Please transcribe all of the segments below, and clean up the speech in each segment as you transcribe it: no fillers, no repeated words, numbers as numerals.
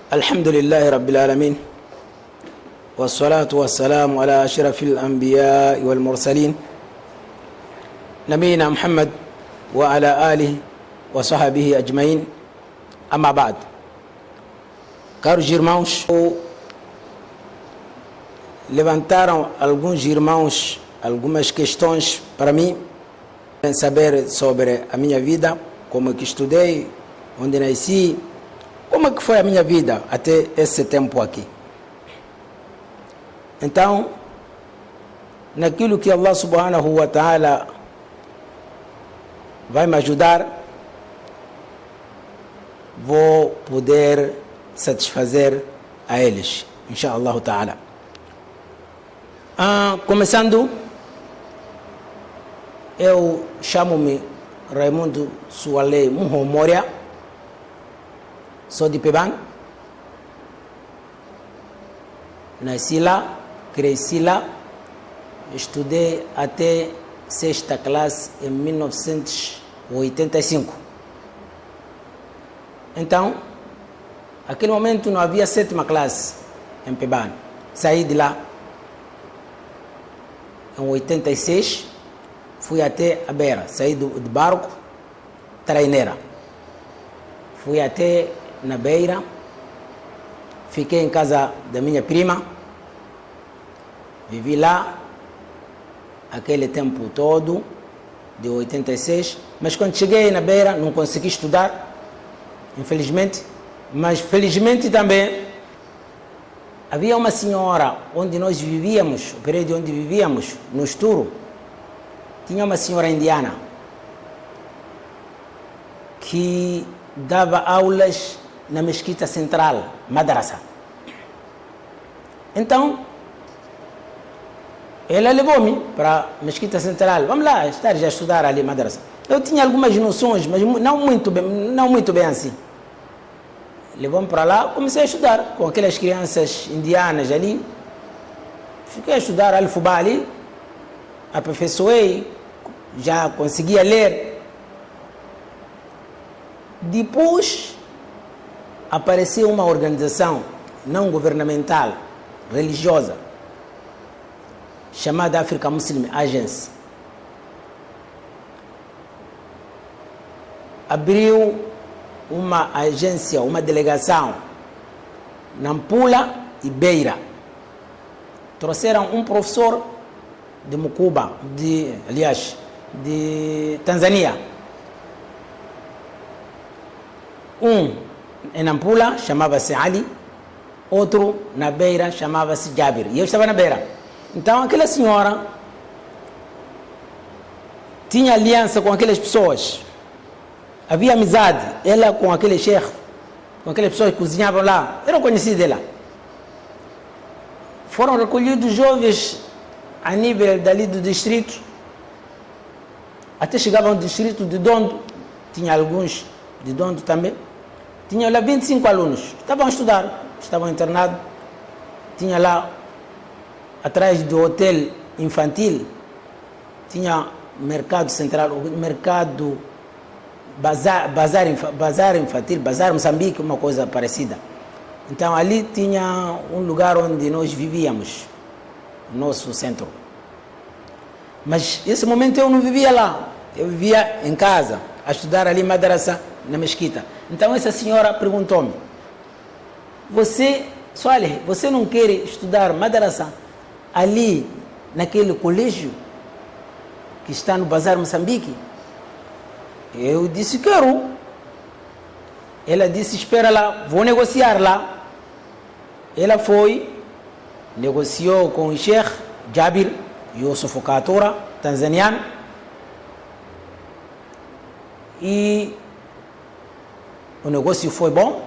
الحمد لله رب العالمين والصلاة والسلام على أشرف الأنبياء والمرسلين نبينا محمد وعلى آله وصحبه أجمعين. أما بعد, caros irmãos, levantaram alguns irmãos algumas questões para mim, saber sobre a minha vida, como que estudei, onde nasci, como que foi a minha vida até esse tempo aqui. Então, naquilo que Allah subhanahu wa ta'ala vai me ajudar, vou poder satisfazer a eles, inshallah ta'ala. Começando, eu chamo-me Raimundo Suale Muhomoria, sou de Pebang, nasci lá, cresci lá, estudei até sexta classe em 1985. Então, naquele momento não havia sétima classe em Pebang. Saí de lá em 86, fui até a Beira, saí de barco, traineira. Fui até na Beira, fiquei em casa da minha prima, vivi lá aquele tempo todo, de 86, mas quando cheguei na Beira não consegui estudar, infelizmente, mas felizmente também havia uma senhora onde nós vivíamos, o prédio onde vivíamos, no Esturo, tinha uma senhora indiana que dava aulas na mesquita central, madrasa. Então, ela levou-me para a mesquita central. Vamos lá, estar já a estudar ali, madrasa. Eu tinha algumas noções, mas não muito bem assim. Levou-me para lá, comecei a estudar com aquelas crianças indianas ali. Fiquei a estudar alfabá ali, aperfeiçoei, já conseguia ler. Depois apareceu uma organização não governamental, religiosa, chamada Africa Muslim Agency. Abriu uma agência, uma delegação, Nampula e Beira. Trouxeram um professor de Mucuba, de Tanzânia. Um em Nampula chamava-se Ali, outro na Beira chamava-se Jabir, e eu estava na Beira. Então aquela senhora tinha aliança com aquelas pessoas, havia amizade, ela com aquele sheikh, com aquelas pessoas que cozinhavam lá, eram conhecidos dela. Foram recolhidos jovens a nível dali do distrito, até chegavam ao distrito de Dondo, tinha alguns de Dondo também. Tinha lá 25 alunos, estavam a estudar, estavam internados. Tinha lá, atrás do hotel infantil, tinha mercado central, mercado, bazar infantil, bazar Moçambique, uma coisa parecida. Então ali tinha um lugar onde nós vivíamos, nosso centro. Mas nesse momento eu não vivia lá, eu vivia em casa, a estudar ali madrasa, na mesquita. Então essa senhora perguntou-me: você não quer estudar madrasa ali naquele colégio que está no Bazar Moçambique? Eu disse: quero. Ela disse: espera lá, vou negociar lá. Ela foi, negociou com o Sheikh Jabir Yusuf Katura, tanzaniano, e o negócio foi bom,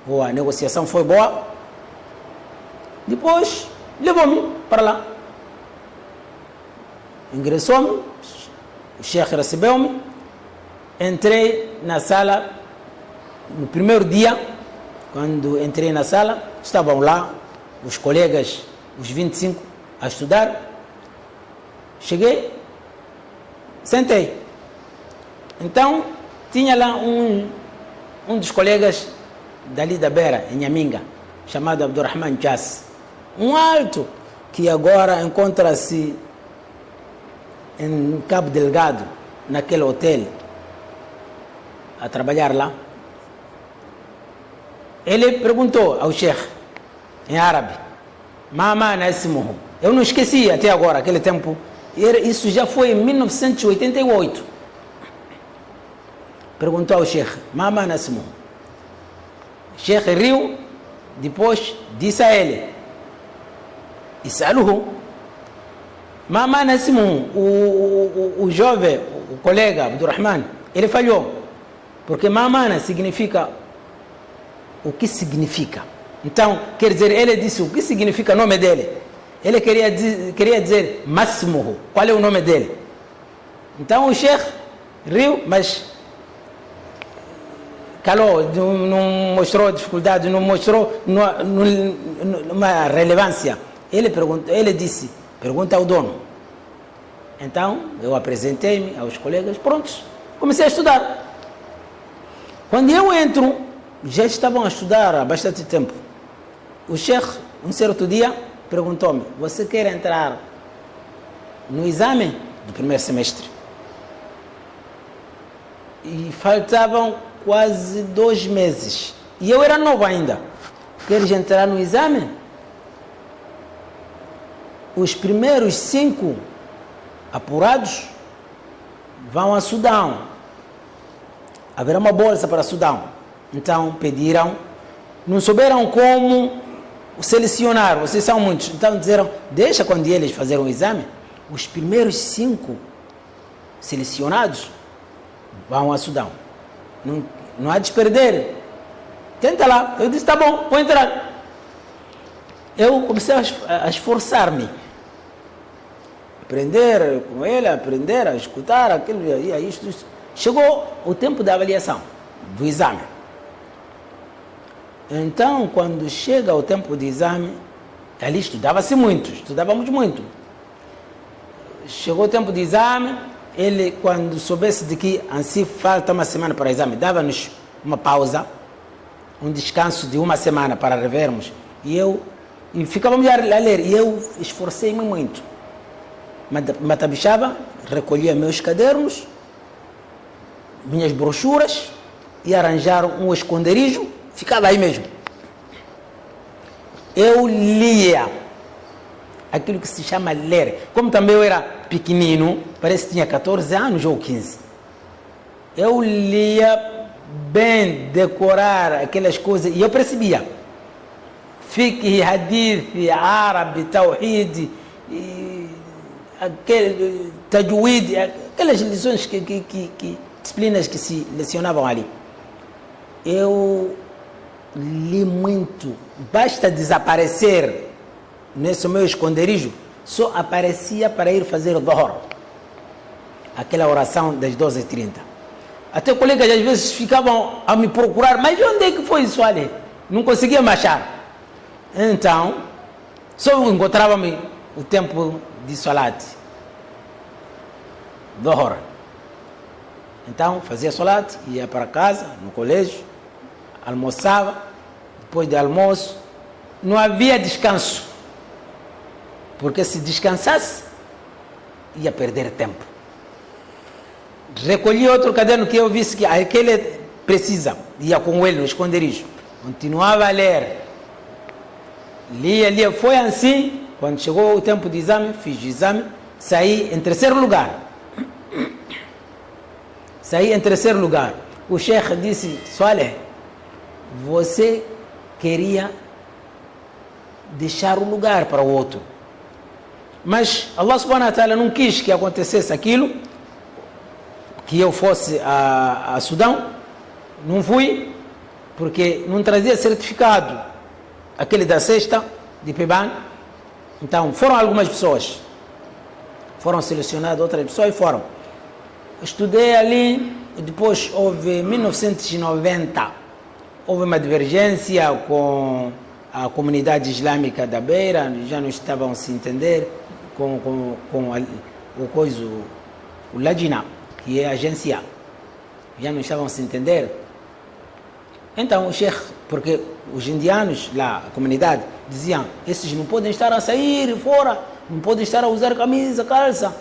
ou a negociação foi boa. Depois levou-me para lá, ingressou-me, o Sheikh recebeu-me, entrei na sala. No primeiro dia, quando entrei na sala, estavam lá os colegas, os 25, a estudar. Cheguei, sentei. Então, tinha lá um dos colegas dali da Beira, em Nhaminga, chamado Abdurrahman Jass. Um alto que agora encontra-se em Cabo Delgado, naquele hotel, a trabalhar lá. Ele perguntou ao Sheikh, em árabe, Mama Nasmuhu. Eu não esqueci até agora, aquele tempo. Isso já foi em 1988. Perguntou ao Sheikh, Mama Nasmuhu. Sheikh riu, depois disse a ele, Isaluhu. Mama Nasmuhu, o jovem, o colega Abdurrahman, ele falhou. Porque Mamana significa o que significa. Então, quer dizer, ele disse o que significa o nome dele. Ele queria dizer Masmuhu. Qual é o nome dele? Então o Sheikh riu, mas calou, não mostrou dificuldade, não mostrou uma relevância. Ele disse, pergunta ao dono. Então, eu apresentei-me aos colegas, prontos, comecei a estudar. Quando eu entro, já estavam a estudar há bastante tempo. O Sheikh, um certo dia, perguntou-me, você quer entrar no exame do primeiro semestre? E faltavam quase 2 meses. E eu era novo ainda. Queres entrar no exame? Os primeiros 5 apurados vão a Sudão. Haverá uma bolsa para Sudão. Então pediram, não souberam como selecionar, vocês são muitos. Então disseram, deixa quando eles fazerem o exame, os primeiros 5 selecionados vão a Sudão. Não há de perder. Tenta lá. Eu disse, tá bom, vou entrar. Eu comecei a esforçar-me. Aprender com ele, aprender a escutar aquilo e isto. Chegou o tempo da avaliação, do exame. Então, quando chega o tempo do exame, ali estudávamos muito. Chegou o tempo do exame, ele, quando soubesse de que assim falta uma semana para o exame, dava-nos uma pausa, um descanso de uma semana para revermos, e ficávamos a ler, e eu esforcei-me muito. Matabixaba, recolhia meus cadernos, minhas brochuras, e arranjaram um esconderijo, ficava aí mesmo. Eu lia aquilo que se chama ler. Como também eu era pequenino, parece que tinha 14 anos ou 15. Eu lia bem, decorar aquelas coisas, e eu percebia. Fiqh, hadith, árabe, tawhid, tajwid, aquelas lições disciplinas que se lecionavam ali. Eu li muito. Basta desaparecer nesse meu esconderijo, só aparecia para ir fazer o Dhuhr, aquela oração das 12h30. Até colegas às vezes ficavam a me procurar, mas onde é que foi isso ali? Não conseguia me achar. Então, só encontrava-me o tempo de Salat, Dhuhr. Então, fazia Salat, ia para casa, no colégio, almoçava, depois do almoço, não havia descanso, porque se descansasse, ia perder tempo. Recolhi outro caderno que eu visse que aquele precisa, ia com ele no esconderijo, continuava a ler, lia, foi assim. Quando chegou o tempo de exame, fiz o exame, saí em terceiro lugar. O Sheikh disse, Saleh, você queria deixar o lugar para o outro, mas Allah subhanahu wa ta'ala não quis que acontecesse aquilo, que eu fosse a Sudão. Não fui, porque não trazia certificado, aquele da sexta de PEBAN. Então foram algumas pessoas, foram selecionadas outras pessoas e foram. Estudei ali, depois houve 1990, houve uma divergência com a comunidade islâmica da Beira, já não estavam a se entender com o Lajna, que é a agência, já não estavam a se entender. Então o Sheikh, porque os indianos lá, a comunidade, diziam, esses não podem estar a sair fora, não podem estar a usar camisa, calça.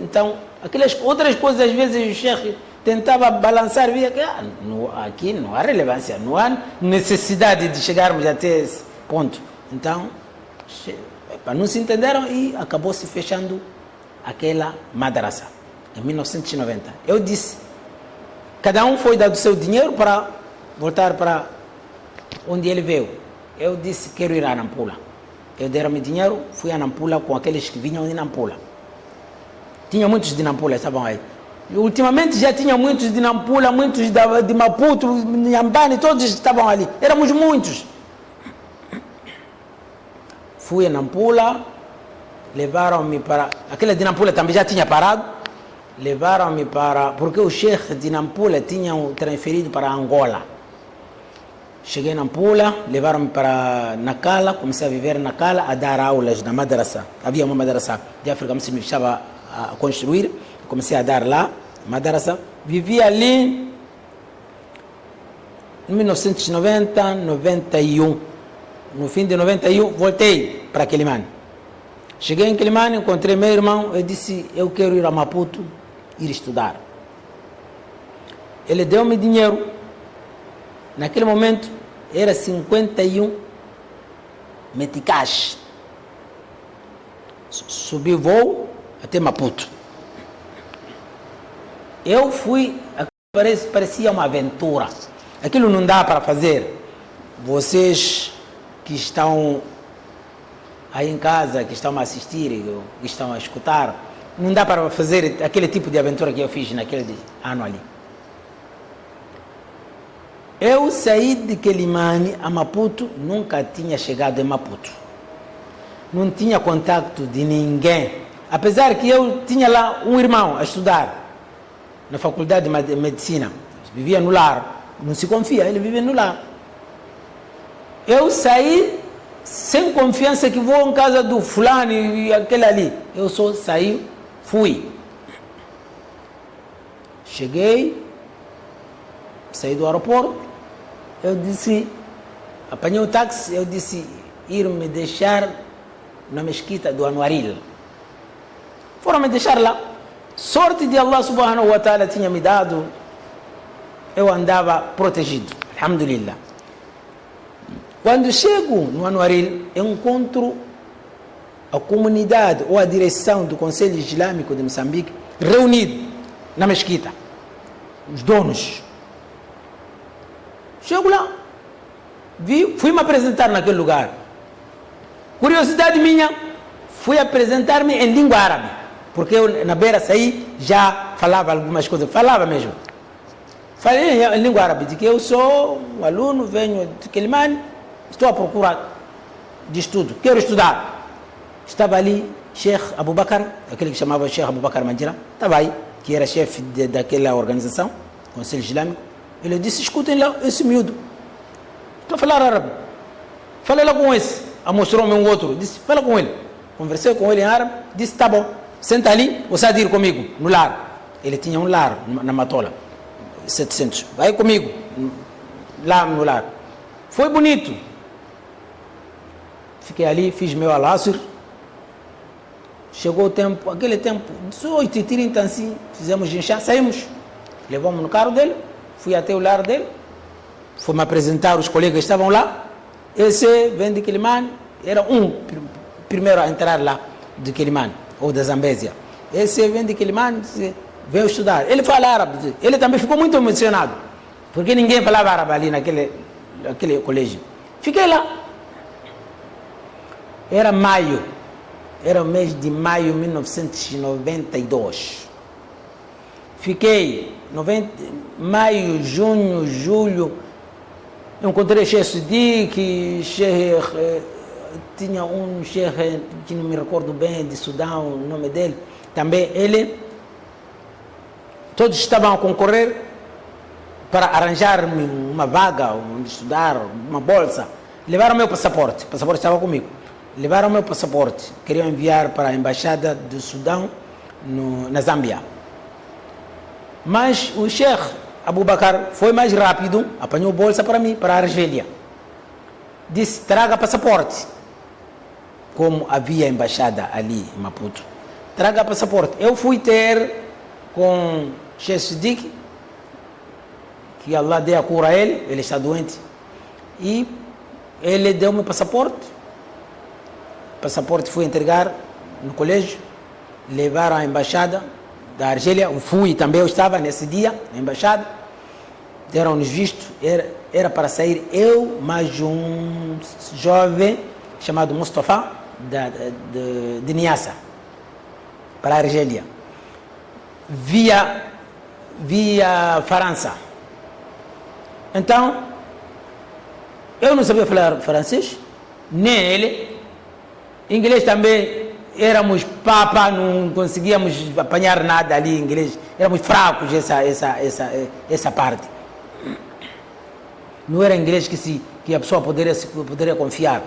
Então, aquelas outras coisas, às vezes o Sheikh tentava balançar, via que aqui não há relevância, não há necessidade de chegarmos até esse ponto. Então, não se entenderam e acabou se fechando aquela madrasa, em 1990. Eu disse, cada um foi dado o seu dinheiro para voltar para onde ele veio. Eu disse, quero ir a Nampula. Eu deram-me dinheiro, fui a Nampula com aqueles que vinham de Nampula. Tinha muitos de Nampula, estavam aí. E, ultimamente já tinha muitos de Nampula, muitos de Maputo, Nhambane, todos estavam ali. Éramos muitos. Fui a Nampula, levaram-me para... Aquele de Nampula também já tinha parado. Levaram-me para... Porque o Sheikh de Nampula tinha transferido para Angola. Cheguei na Nampula, levaram-me para Nacala, comecei a viver na Nacala, a dar aulas na madrasa. Havia uma madrasa de África Muslima que estava a construir, comecei a dar lá, madrasa. Vivi ali em 1990, 91. No fim de 91, voltei para Quelimane. Cheguei em Quelimane, encontrei meu irmão, eu disse, eu quero ir a Maputo, ir estudar. Ele deu-me dinheiro. Naquele momento, era 51 meticais. Subi o voo até Maputo. Eu fui, parecia uma aventura. Aquilo não dá para fazer. Vocês que estão aí em casa, que estão a assistir, que estão a escutar, não dá para fazer aquele tipo de aventura que eu fiz naquele ano ali. Eu saí de Quelimane a Maputo, nunca tinha chegado em Maputo. Não tinha contato de ninguém. Apesar que eu tinha lá um irmão a estudar na faculdade de medicina. Vivia no lar. Não se confia, ele vivia no lar. Eu saí sem confiança que vou em casa do fulano e aquele ali. Eu só saí, fui. Cheguei, saí do aeroporto. Eu disse, apanhei o táxi, eu disse, ir me deixar na mesquita do Anuaril. Foram me deixar lá. Sorte de Allah subhanahu wa ta'ala tinha me dado, eu andava protegido, alhamdulillah. Quando chego no Anuaril, eu encontro a comunidade ou a direção do Conselho Islâmico de Moçambique reunido na mesquita, os donos. Chego lá, fui me apresentar naquele lugar. Curiosidade minha, fui apresentar-me em língua árabe, porque eu na beira saí, já falava algumas coisas, falava mesmo. Falei em língua árabe, de que eu sou um aluno, venho de Quelimane, estou à procura de estudo, quero estudar. Estava ali Sheikh Abubakar, aquele que chamava Sheikh Abubakar Mandira, estava aí, que era chefe daquela organização, Conselho Islâmico. Ele disse, escutem lá esse miúdo. Estou a falar árabe. Falei lá com esse. Mostrou-me um outro. Disse, fala com ele. Conversei com ele em árabe. Disse, tá bom. Senta ali, você há de ir comigo, no lar. Ele tinha um lar na Matola. 700. Vai comigo, lá no lar. Foi bonito. Fiquei ali, fiz meu al-Asr. Chegou o tempo, aquele tempo, 18h30 assim, fizemos ginchá, saímos. Levamos no carro dele. Fui até o lar dele, fui me apresentar, os colegas estavam lá. Esse vem de Quelimane, era primeiro a entrar lá de Quelimane, ou da Zambésia. Esse vem de Quelimane, veio estudar. Ele fala árabe, ele também ficou muito emocionado, porque ninguém falava árabe ali naquele colégio. Fiquei lá. Era maio, era o mês de maio de 1992. Fiquei maio, junho, julho. Encontrei Sheikh Sidik, tinha um Sheikh que não me recordo bem, de Sudão, o nome dele. Também ele. Todos estavam a concorrer para arranjar-me uma vaga, onde estudar, uma bolsa. Levaram meu passaporte, o passaporte estava comigo. Levaram meu passaporte, queriam enviar para a embaixada do Sudão na Zâmbia. Mas o Sheikh Abubakar foi mais rápido, apanhou bolsa para mim, para a Argélia. Disse, traga passaporte. Como havia embaixada ali em Maputo. Traga passaporte. Eu fui ter com Sheikh Siddiq, que Allah dê a cura a ele está doente. E ele deu-me passaporte. O passaporte fui entregar no colégio. Levaram à embaixada da Argélia. Eu fui também, eu estava nesse dia na embaixada. Deram-nos visto. Era para sair eu, mais um jovem chamado Mustafa, de Niassa, para a Argélia. Via França. Então, eu não sabia falar francês, nem ele. Inglês também, éramos papa, não conseguíamos apanhar nada ali em inglês. Éramos fracos essa parte. Não era inglês que a pessoa poderia confiar.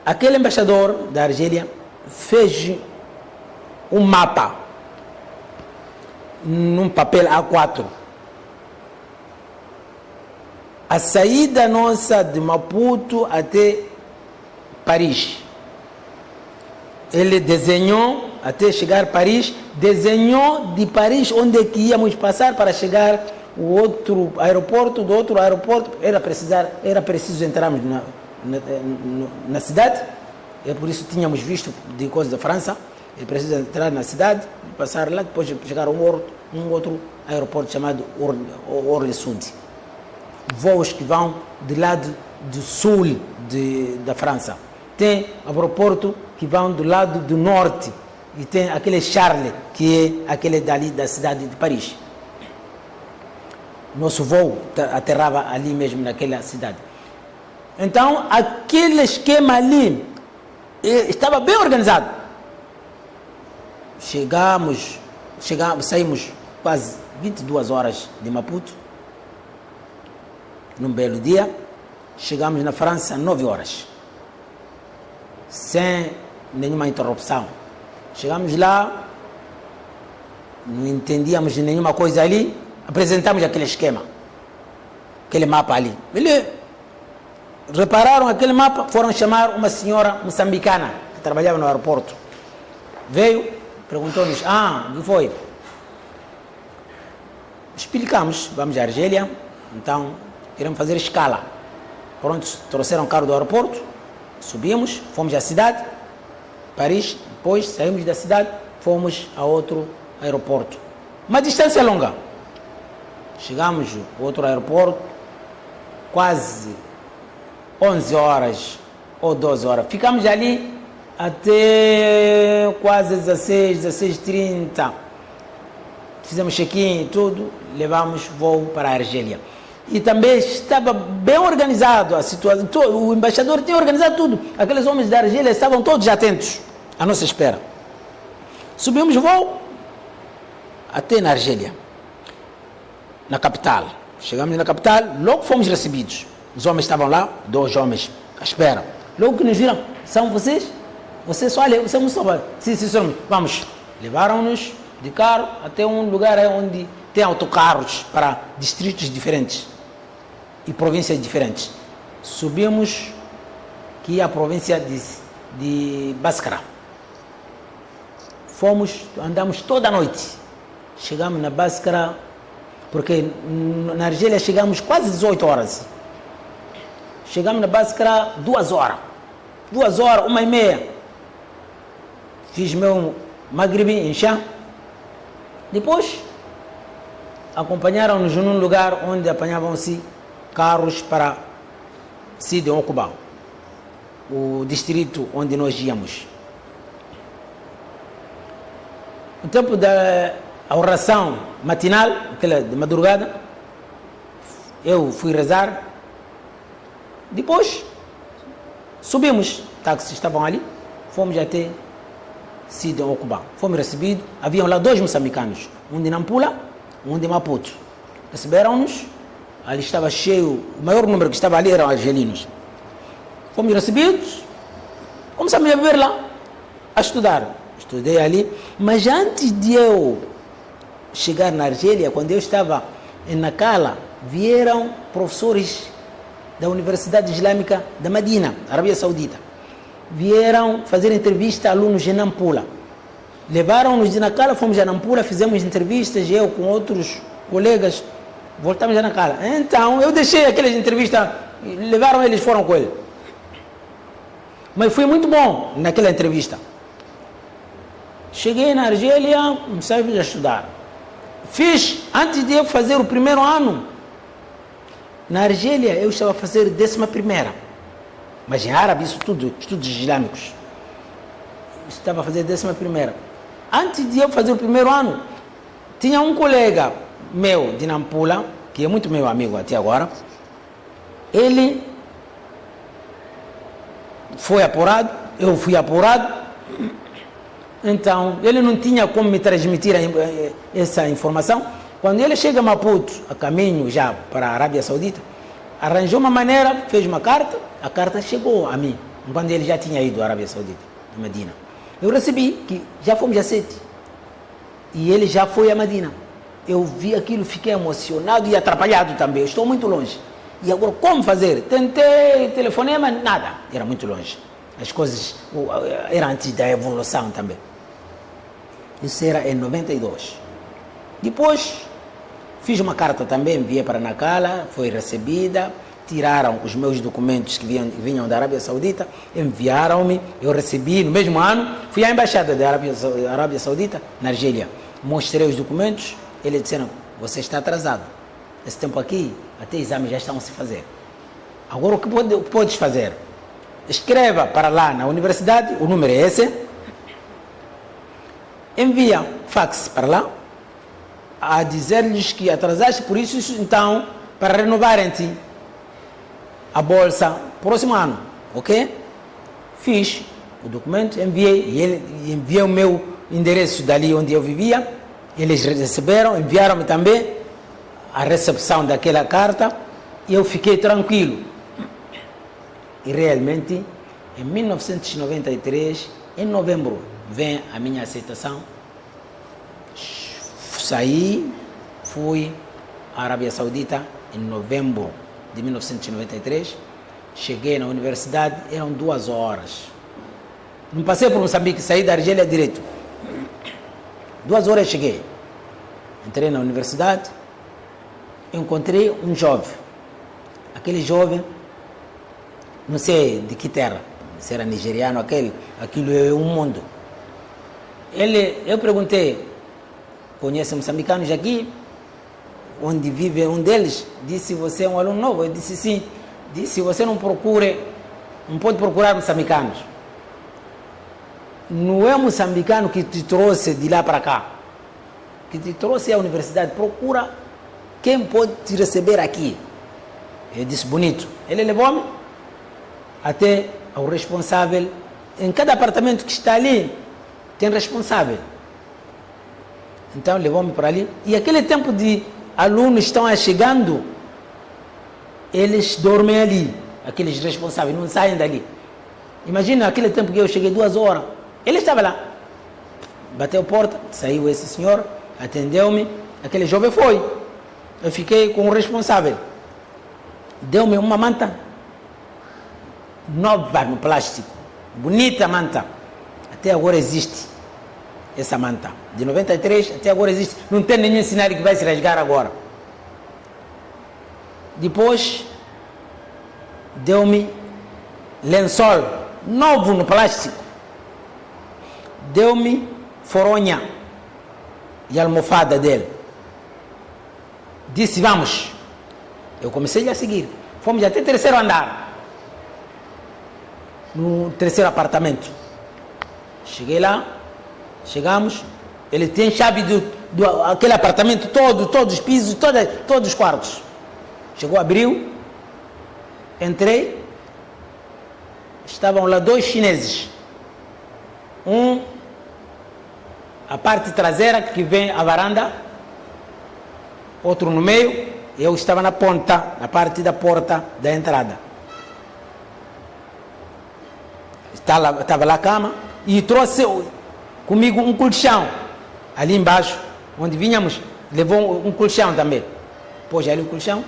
Aquele embaixador da Argélia fez um mapa num papel A4. A saída nossa de Maputo até Paris. Ele desenhou até chegar a Paris, desenhou de Paris onde é que íamos passar para chegar o outro aeroporto, do outro aeroporto. Era preciso entrarmos na cidade. É por isso tínhamos visto de coisa da França. É preciso entrar na cidade, passar lá, depois chegar a um outro aeroporto chamado Orly Sud. Voos que vão do lado do sul da França. Tem aeroporto que vão do lado do norte e tem aquele Charles, que é aquele dali da cidade de Paris. Nosso voo aterrava ali mesmo naquela cidade. Então, aquele esquema ali estava bem organizado. Saímos quase 22 horas de Maputo, num belo dia. Chegamos na França 9 horas, sem nenhuma interrupção. Chegamos lá, não entendíamos nenhuma coisa ali, apresentamos aquele esquema, aquele mapa ali. Repararam aquele mapa, foram chamar uma senhora moçambicana que trabalhava no aeroporto. Veio, perguntou-nos, o que foi? Explicamos, vamos à Argélia, então queremos fazer escala. Pronto, trouxeram o carro do aeroporto, subimos, fomos à cidade, Paris, depois saímos da cidade, fomos a outro aeroporto. Uma distância longa. Chegamos ao outro aeroporto, quase 11 horas ou 12 horas. Ficamos ali até quase 16h30. Fizemos check-in e tudo, levamos voo para a Argélia. E também estava bem organizado a situação. O embaixador tinha organizado tudo. Aqueles homens da Argélia estavam todos atentos à nossa espera. Subimos o voo até na Argélia, na capital. Chegamos na capital, logo fomos recebidos. Os homens estavam lá, 2 homens à espera. Logo que nos viram, são vocês? Você só olha, você não sabe. Sim, somos. Vamos. Levaram-nos de carro até um lugar onde tem autocarros para distritos diferentes e províncias diferentes. Subimos, que é a província de Báscara. Andamos toda a noite. Chegamos na Báscara, porque na Argélia chegamos quase 18 horas. Chegamos na Báscara 2 horas. 2 horas, 1h30. Fiz meu Maghrib em chá. Depois, acompanharam-nos num lugar onde apanhavam-se carros para Sidi Okubá, o distrito onde nós íamos. No tempo da oração matinal, aquela de madrugada, eu fui rezar. Depois, subimos, táxis estavam ali, fomos até Sidi Okubá. Fomos recebidos, haviam lá 2 moçambicanos, um de Nampula, um de Maputo. Receberam-nos, ali estava cheio, o maior número que estava ali eram argelinos. Fomos recebidos, começamos a viver lá, a estudar. Estudei ali, mas antes de eu chegar na Argélia, quando eu estava em Nacala, vieram professores da Universidade Islâmica da Medina, Arábia Saudita. Vieram fazer entrevista a alunos de Nampula. Levaram-nos de Nacala, fomos a Nampula, fizemos entrevistas, eu com outros colegas, voltamos a Nacala. Então, eu deixei aquelas entrevistas, levaram eles, foram com ele. Mas foi muito bom naquela entrevista. Cheguei na Argélia, comecei a estudar. Fiz, antes de eu fazer o primeiro ano, na Argélia eu estava a fazer 11ª, mas em árabe, isso tudo, estudos islâmicos. Estava a fazer 11ª. Antes de eu fazer o primeiro ano, tinha um colega meu de Nampula, que é muito meu amigo até agora. Ele foi apurado, eu fui apurado. Então, ele não tinha como me transmitir essa informação. Quando ele chega a Maputo, a caminho já para a Arábia Saudita, arranjou uma maneira, fez uma carta, a carta chegou a mim, quando ele já tinha ido à Arábia Saudita, a Medina. Eu recebi, que já fomos a 7, e ele já foi a Medina. Eu vi aquilo, fiquei emocionado e atrapalhado também, estou muito longe. E agora, como fazer? Tentei telefonema, nada, era muito longe. As coisas eram antes da evolução também. Isso era em 92. Depois, fiz uma carta também, enviei para Nacala, foi recebida, tiraram os meus documentos que vinham da Arábia Saudita, enviaram-me, eu recebi no mesmo ano, fui à embaixada da Arábia Saudita, na Argélia, mostrei os documentos, eles disseram, você está atrasado, esse tempo aqui, até exames já estão a se fazer. Agora o que podes fazer? Escreva para lá na universidade, o número é esse, envia fax para lá, a dizer-lhes que atrasaste, por isso, então, para renovarem-te a bolsa próximo ano, ok? Fiz o documento, enviei, e ele enviei o meu endereço dali onde eu vivia, eles receberam, enviaram-me também a recepção daquela carta, e eu fiquei tranquilo. E realmente, em 1993, em novembro, vem a minha aceitação. Saí, fui à Arábia Saudita em novembro de 1993. Cheguei na universidade, eram 2 horas. Não passei por Moçambique, saí da Argélia direto. 2 horas cheguei. Entrei na universidade, encontrei um jovem. Aquele jovem, não sei de que terra, se era nigeriano, aquilo é um mundo. Eu perguntei, conhece moçambicanos aqui? Onde vive um deles? Disse, você é um aluno novo? Eu disse, sim. Disse, você não pode procurar moçambicanos. Não é moçambicano que te trouxe de lá para cá. Que te trouxe à universidade. Procura quem pode te receber aqui. Eu disse, bonito. Ele levou-me até ao responsável. Em cada apartamento que está ali, tem responsável. Então levou-me para ali. E aquele tempo de alunos estão chegando, eles dormem ali, aqueles responsáveis, não saem dali. Imagina aquele tempo que eu cheguei 2 horas, ele estava lá. Bateu a porta, saiu esse senhor, atendeu-me, aquele jovem foi. Eu fiquei com o responsável. Deu-me uma manta nova no plástico, bonita manta. Até agora existe essa manta. De 93 até agora existe. Não tem nenhum cenário que vai se rasgar agora. Depois, deu-me lençol novo no plástico. Deu-me foronha e almofada dele. Disse, vamos. Eu comecei a seguir. Fomos até o 3º andar. No 3º apartamento. Cheguei lá. Chegamos, ele tem chave do aquele apartamento todo, todos os pisos, todos os quartos. Chegou, abriu, entrei, estavam lá 2 chineses. A parte traseira que vem a varanda, outro no meio, eu estava na ponta, na parte da porta da entrada. Estava lá a cama e trouxe comigo um colchão, ali embaixo, onde vinhamos, levou um colchão também. pôs ali o colchão,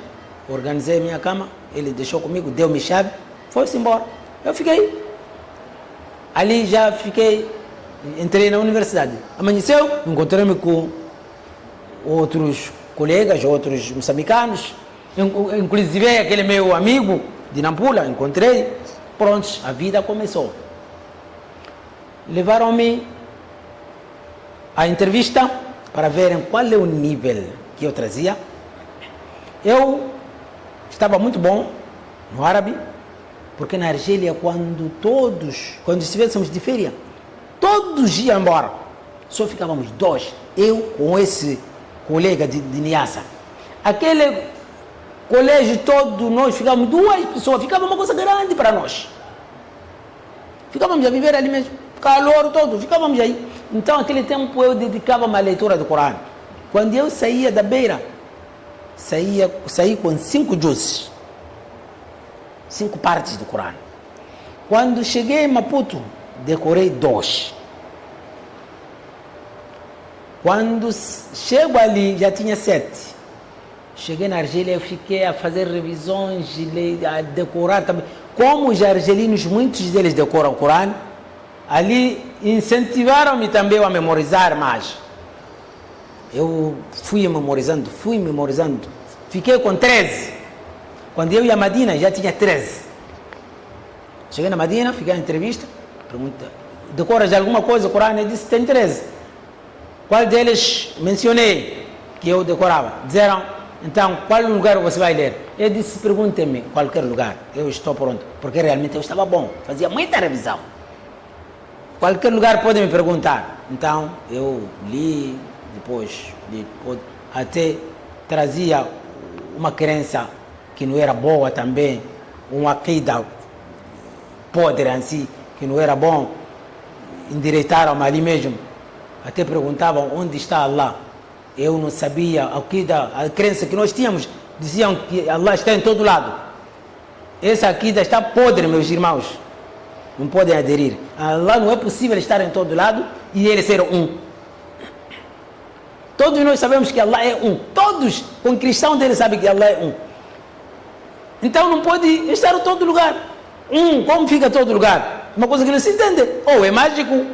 organizei a minha cama, ele deixou comigo, deu-me chave, foi-se embora. Eu fiquei. Ali já fiquei, entrei na universidade. Amanheceu, encontrei-me com outros colegas, outros moçambicanos, inclusive aquele meu amigo de Nampula, encontrei. Prontos, a vida começou. Levaram-me à entrevista para verem qual é o nível que eu trazia. Eu estava muito bom no árabe, porque na Argélia, quando estivéssemos de férias, todos iam embora. Só ficávamos dois, eu com esse colega de Niassa. Aquele colégio todo, nós ficávamos duas pessoas, ficava uma coisa grande para nós. Ficávamos a viver ali mesmo, calor todo, ficávamos aí. Então, naquele tempo, eu dedicava-me à leitura do Corão. Quando eu saía da beira, saí com 5 juzes, 5 partes do Corão. Quando cheguei em Maputo, decorei 2. Quando chego ali, já tinha 7. Cheguei na Argélia, eu fiquei a fazer revisões, a decorar também. Como os argelinos, muitos deles decoram o Corão, ali incentivaram-me também a memorizar mais. Eu fui memorizando. Fiquei com 13. Quando eu ia a Madina, já tinha 13. Cheguei na Madina, fiquei na entrevista, pergunta, decoras alguma coisa o Corão? Eu disse, tem 13. Qual deles mencionei que eu decorava? Disseram, então, qual lugar você vai ler? Eu disse, perguntem-me qualquer lugar, eu estou pronto, porque realmente eu estava bom, fazia muita revisão. Qualquer lugar pode me perguntar. Então, eu li, depois até trazia uma crença que não era boa também, uma aqida podre em si, que não era bom, endireitaram ali mesmo. Até perguntavam onde está Allah. Eu não sabia a crença que nós tínhamos. Diziam que Allah está em todo lado. Essa aqida está podre, meus irmãos. Não podem aderir. Allah não é possível estar em todo lado e ele ser um. Todos nós sabemos que Allah é um. Todos, com cristão dele, sabem que Allah é um. Então não pode estar em todo lugar. Como fica em todo lugar? Uma coisa que não se entende. Ou é mágico.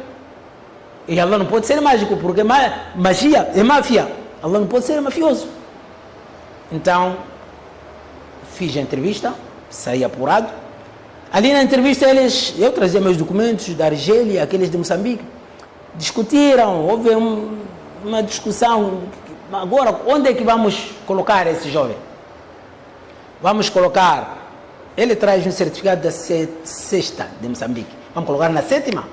E Allah não pode ser mágico, porque magia é máfia. Allah não pode ser mafioso. Então, fiz a entrevista, saí apurado. Ali na entrevista, eu trazia meus documentos da Argélia, aqueles de Moçambique. Discutiram, houve uma discussão. Agora, onde é que vamos colocar esse jovem? Vamos colocar. Ele traz um certificado da sexta de Moçambique. Vamos colocar na 7ª?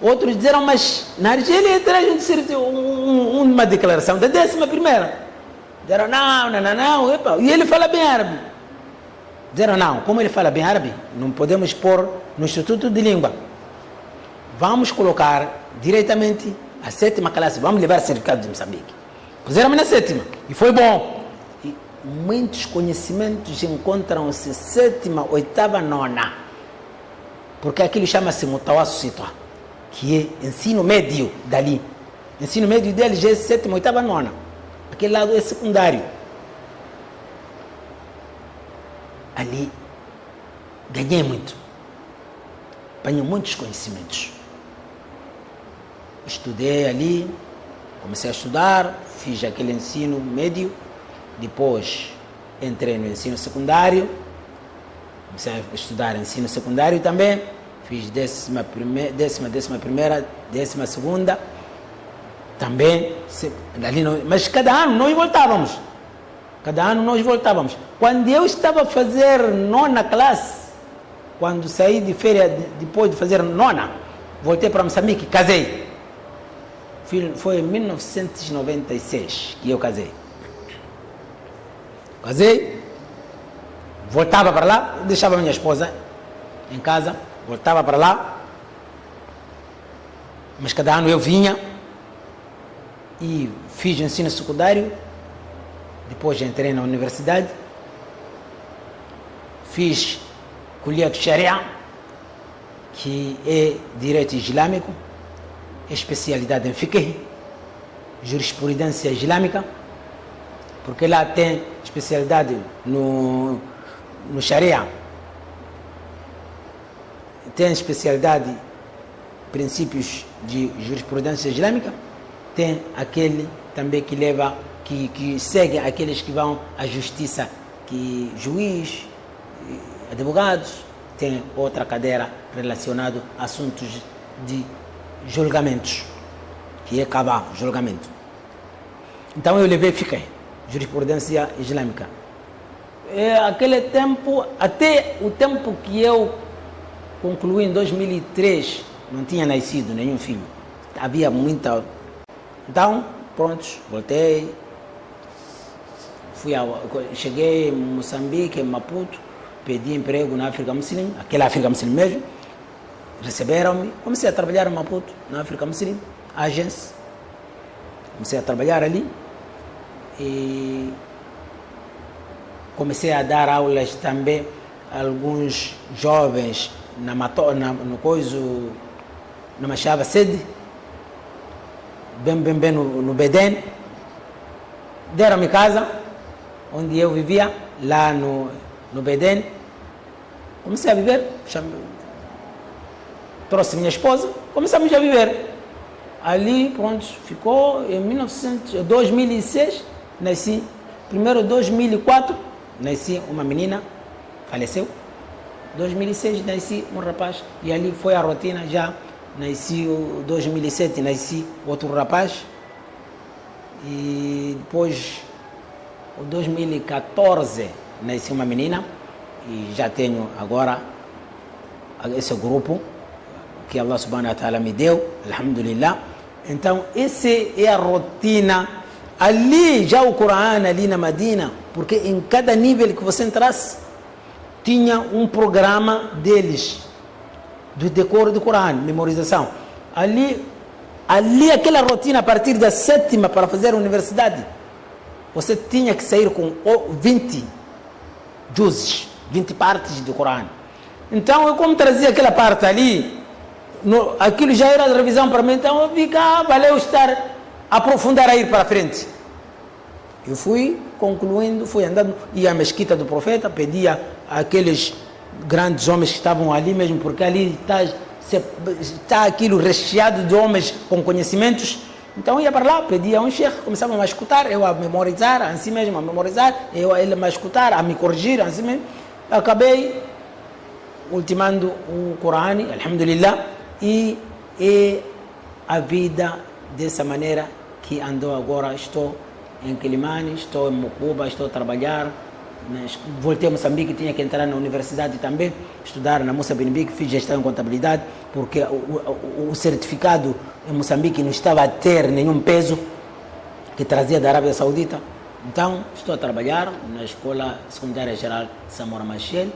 Outros disseram, mas na Argélia ele traz uma declaração da 11ª. Disseram, não. Epa. E ele fala bem árabe. Disseram, não, como ele fala bem árabe, não podemos pôr no Instituto de Língua. Vamos colocar diretamente a 7ª classe. Vamos levar certificado de Moçambique. Puseram-me na 7ª. E foi bom. E muitos conhecimentos encontram-se 7ª, 8ª, 9ª. Porque aquilo chama-se mutawassita, que é ensino médio dali. Ensino médio deles é 7ª, 8ª, 9ª. Aquele lado é secundário. Ali ganhei muito. Apanhei muitos conhecimentos. Estudei ali, comecei a estudar, fiz aquele ensino médio, depois entrei no ensino secundário, comecei a estudar ensino secundário também, fiz 11ª, 12ª, também, ali mas cada ano nós voltávamos. Quando eu estava a fazer 9ª classe, quando saí de férias, depois de fazer 9ª, voltei para Moçambique, casei. Foi em 1996 que eu casei. Voltava para lá, deixava minha esposa em casa, voltava para lá, mas cada ano eu vinha e fiz o ensino secundário, depois entrei na universidade, fiz Kuliat Sharia, que é Direito Islâmico, especialidade em Fiqh, Jurisprudência Islâmica, porque lá tem especialidade no Sharia, tem especialidade princípios de jurisprudência islâmica, tem aquele também que leva, que segue aqueles que vão à justiça, que juiz, advogados, tem outra cadeira relacionada a assuntos de julgamentos, que é cavar, julgamento. Então eu levei, fiquei, jurisprudência islâmica. Aquele tempo, até o tempo que eu concluí em 2003, não tinha nascido nenhum filho. Havia muita... Então, prontos, voltei. Cheguei em Moçambique, em Maputo, pedi emprego na África Muslim, aquela África Muslim mesmo. Receberam-me, comecei a trabalhar em Maputo, na África Muslim, agência. Comecei a trabalhar ali e comecei a dar aulas também a alguns jovens na Machava sede, bem no Bedén. Deram-me casa, onde eu vivia, lá no Bedén. Comecei a viver, trouxe minha esposa, começamos a viver. Ali, pronto, ficou em 2006, nasci. Primeiro, 2004, nasci uma menina, faleceu. 2006, nasci um rapaz, e ali foi a rotina já. Nasci em 2007, nasci outro rapaz. E depois, em 2014, nasci uma menina. E já tenho agora esse grupo que Allah subhanahu wa ta'ala me deu, alhamdulillah. Então, essa é a rotina. Ali, já o Corão, ali na Medina, porque em cada nível que você entrasse, tinha um programa deles, do decoro do Corão, memorização. Ali aquela rotina, a partir da 7ª para fazer a universidade, você tinha que sair com 20 juzes, 20 partes do Corão. Então, eu como trazia aquela parte ali, aquilo já era revisão para mim, então eu ficava, valeu estar, aprofundar a ir para frente. Eu fui concluindo, fui andando, ia à mesquita do profeta, pedia àqueles grandes homens que estavam ali mesmo, porque ali está aquilo recheado de homens com conhecimentos. Então ia para lá, pedia a um sheikh, começava a escutar, eu a memorizar, assim mesmo a memorizar, ele a escutar, a me corrigir, assim mesmo. Acabei ultimando o Corão, alhamdulillah, e a vida dessa maneira que andou agora. Estou em Quilimane, estou em Mocuba, estou a trabalhar. Voltei a Moçambique, tinha que entrar na universidade também, estudar na Moça Benimbique, fiz gestão em contabilidade, porque o certificado em Moçambique não estava a ter nenhum peso que trazia da Arábia Saudita. Então, estou a trabalhar na Escola Secundária Geral Samora Machel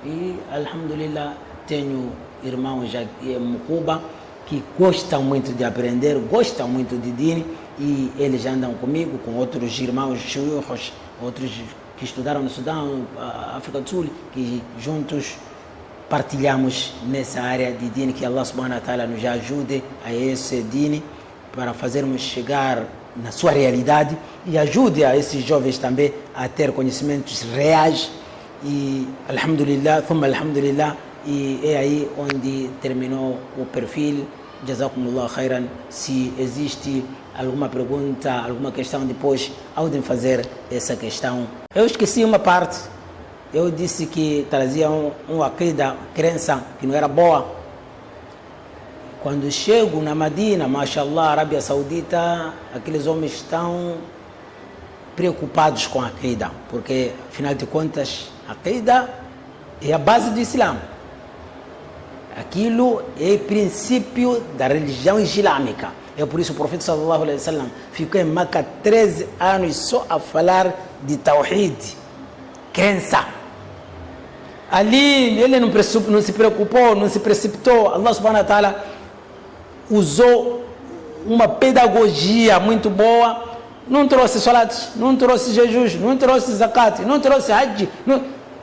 e, alhamdulillah, tenho irmãos já em Mocuba que gostam muito de aprender, gostam muito de Dini, e eles andam comigo, com outros irmãos shuyukhos, outros que estudaram no Sudão, África do Sul, que juntos partilhamos nessa área de Dini, que Allah subhanahu wa ta'ala nos ajude a esse Dini para fazermos chegar na sua realidade e ajude a esses jovens também a ter conhecimentos reais. E alhamdulillah, thumma alhamdulillah, e é aí onde terminou o perfil. Jazakumullah khairan. Se existe alguma pergunta, alguma questão depois, podem fazer essa questão. Eu esqueci uma parte. Eu disse que trazia uma crença que não era boa. Quando chego na Medina, mashallah, Arábia Saudita, aqueles homens estão preocupados com a Aqida, porque, afinal de contas, a Aqida é a base do Islã. Aquilo é o princípio da religião islâmica. É por isso o profeta sallallahu alaihi wasallam ficou em Meca 13 anos só a falar de Tawhid, crença. Ali ele não se preocupou, não se precipitou. Allah subhanahu wa ta'ala usou uma pedagogia muito boa. Não trouxe salat, não trouxe jejuns, não trouxe zakat, não trouxe hajj.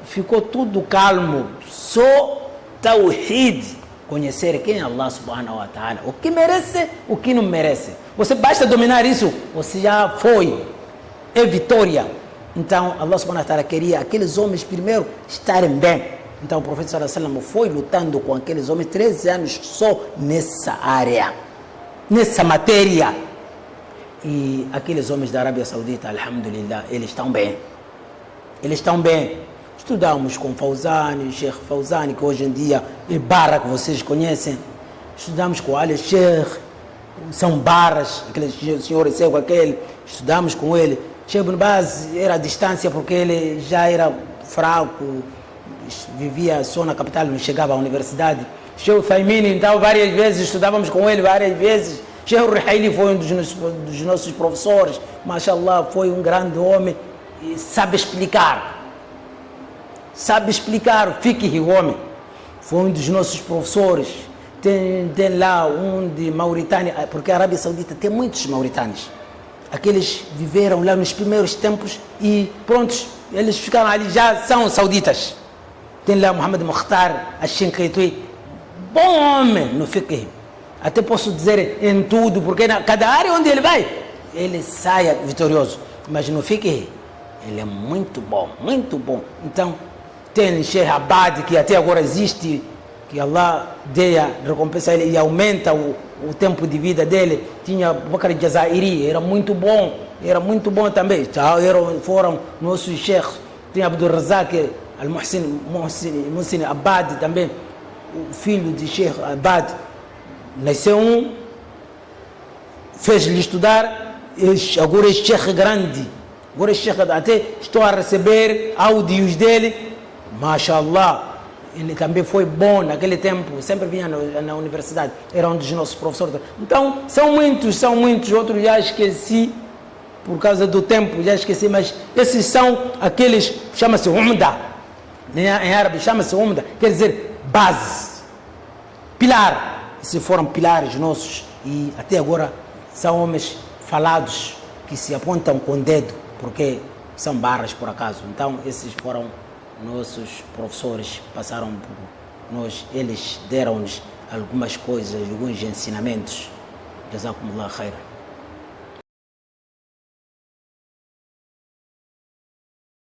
Ficou tudo calmo. Só Tawhid, conhecer quem é Allah subhanahu wa ta'ala, o que merece, o que não merece. Você basta dominar isso, você já foi. é vitória. Então, Allah subhanahu wa ta'ala queria aqueles homens primeiro estarem bem. Então, o profeta sallallahu alaihi wasallam foi lutando com aqueles homens 13 anos só nessa área, nessa matéria. E aqueles homens da Arábia Saudita, alhamdulillah, eles estão bem. Eles estão bem. Estudamos com Fawzani, Sheikh Fawzani, que hoje em dia é Barra, que vocês conhecem. Estudamos com Ali Sheikh, são Barras, aquele senhor cego aquele. Estudamos com ele. Sheikh Ibn Baz era à distância porque ele já era fraco, vivia só na capital, não chegava à universidade. Sheikh Faimini, então, várias vezes estudávamos com ele, várias vezes. Sheikh Ruhaili foi um dos nossos professores, mashallah, foi um grande homem e sabe explicar. Sabe explicar o fiqh, o homem. Foi um dos nossos professores. Tem lá um de Mauritânia, porque a Arábia Saudita tem muitos mauritânios. Aqueles viveram lá nos primeiros tempos e prontos, eles ficaram ali, já são sauditas. Tem lá Mohamed Mukhtar, Al-Shinqiti, bom homem no fiqh. Até posso dizer em tudo, porque cada área onde ele vai, ele sai vitorioso. Mas no fiqh, ele é muito bom, muito bom. Então, tem Sheikh Abad, que até agora existe, que Allah dê a recompensa a ele e aumenta o tempo de vida dele. Tinha Bakr Jazairi, era muito bom também. Foram nossos sheikhs. Tem Abdul Razak Al-Muhsin Abad também, o filho de Sheikh Abad. Nasceu fez-lhe estudar, agora é Sheikh grande. Agora é Sheikh, até estou a receber áudios dele. Mashallah, ele também foi bom naquele tempo, sempre vinha na universidade, era um dos nossos professores. Então, são muitos, outros já esqueci, por causa do tempo, já esqueci, mas esses são aqueles, chama-se umda, em árabe chama-se umda, quer dizer base, pilar. Esses foram pilares nossos e até agora são homens falados, que se apontam com o dedo, porque são barras por acaso. Então, esses foram nossos professores, passaram por nós, eles deram-nos algumas coisas, alguns ensinamentos. Jazakumullah khairan.